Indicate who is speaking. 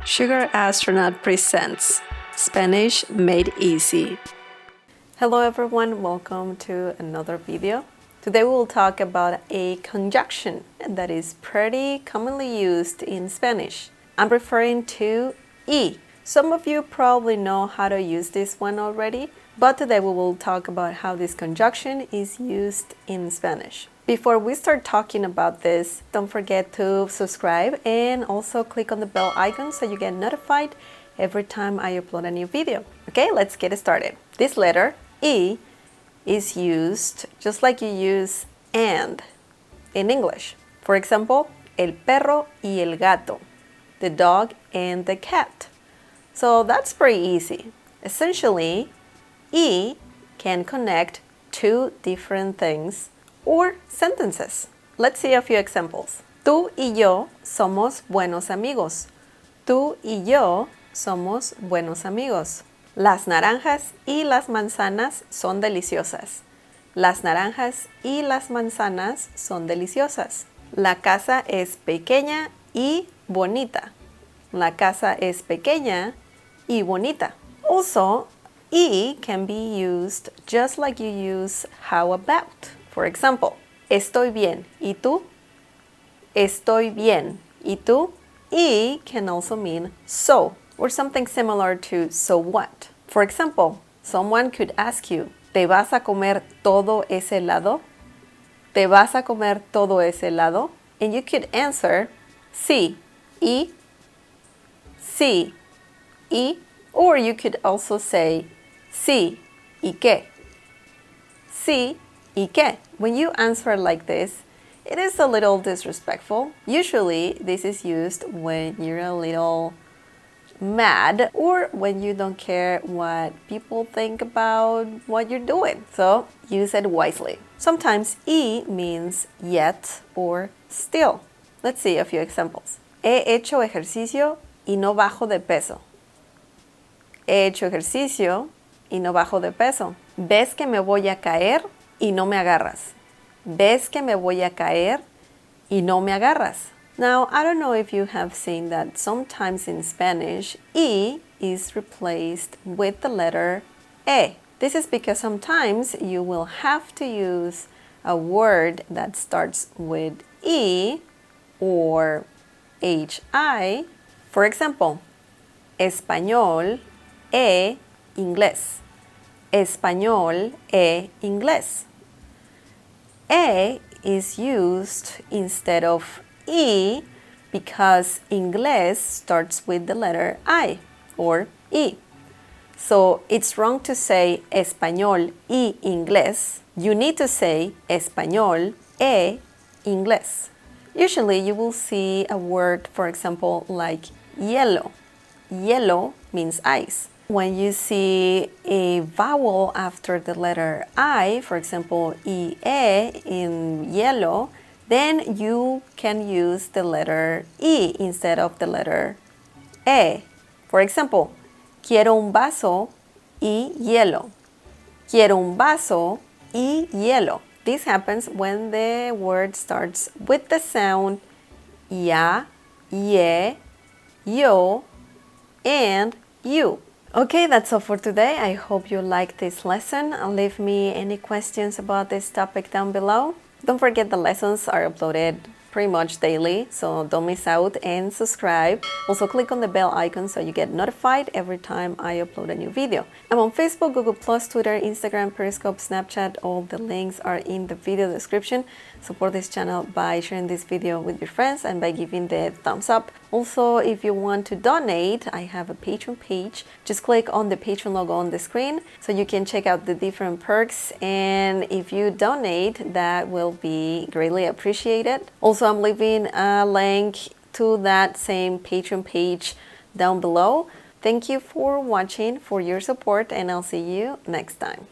Speaker 1: Sugar Astronaut presents Spanish Made Easy. Hello everyone, welcome to another video. Today we will talk about a conjunction that is pretty commonly used in Spanish. I'm referring to y. Some of you probably know how to use this one already, but today we will talk about how this conjunction is used in Spanish. Before we start talking about this, don't forget to subscribe and also click on the bell icon so you get notified every time I upload a new video. Okay, let's get started. This letter, E, is used just like you use and in English. For example, el perro y el gato, the dog and the cat. So that's pretty easy. Essentially, E can connect two different things or sentences. Let's see a few examples. Tú y yo somos buenos amigos. Tú y yo somos buenos amigos. Las naranjas y las manzanas son deliciosas. Las naranjas y las manzanas son deliciosas. La casa es pequeña y bonita. La casa es pequeña y bonita. Also, y can be used just like you use how about. For example, estoy bien, ¿y tú? Estoy bien, ¿y tú? Y can also mean so, or something similar to so what. For example, someone could ask you, ¿te vas a comer todo ese helado? ¿Te vas a comer todo ese helado? And you could answer, sí, y, sí, y, or you could also say, sí, ¿y qué? Sí, ¿y qué? When you answer like this, it is a little disrespectful. Usually, this is used when you're a little mad or when you don't care what people think about what you're doing. So, use it wisely. Sometimes y means yet or still. Let's see a few examples. He hecho ejercicio y no bajo de peso. He hecho ejercicio y no bajo de peso. ¿Ves que me voy a caer y no me agarras? ¿Ves que me voy a caer y no me agarras? Now, I don't know if you have seen that sometimes in Spanish, y is replaced with the letter e. This is because sometimes you will have to use a word that starts with e or hi. For example, español e inglés. Español e inglés. E is used instead of e because inglés starts with the letter I or e. So it's wrong to say español y inglés. You need to say español e inglés. Usually you will see a word, for example, like hielo. Hielo means ice. When you see a vowel after the letter I, for example, ie in hielo, then you can use the letter e instead of the letter e. For example, quiero un vaso y hielo. Quiero un vaso y hielo. This happens when the word starts with the sound ya, ye, yo, and you. Okay, that's all for today. I hope you liked this lesson. Leave me any questions about this topic down below. Don't forget the lessons are uploaded pretty much daily, so don't miss out and subscribe. Also click on the bell icon so you get notified every time I upload a new video. I'm on Facebook, Google+, Twitter, Instagram, Periscope, Snapchat. All the links are in the video description. Support this channel by sharing this video with your friends and by giving the thumbs up. Also, if you want to donate, I have a Patreon page. Just click on the Patreon logo on the screen so you can check out the different perks. And if you donate, that will be greatly appreciated. Also, I'm leaving a link to that same Patreon page down below. Thank you for watching, for your support, and I'll see you next time.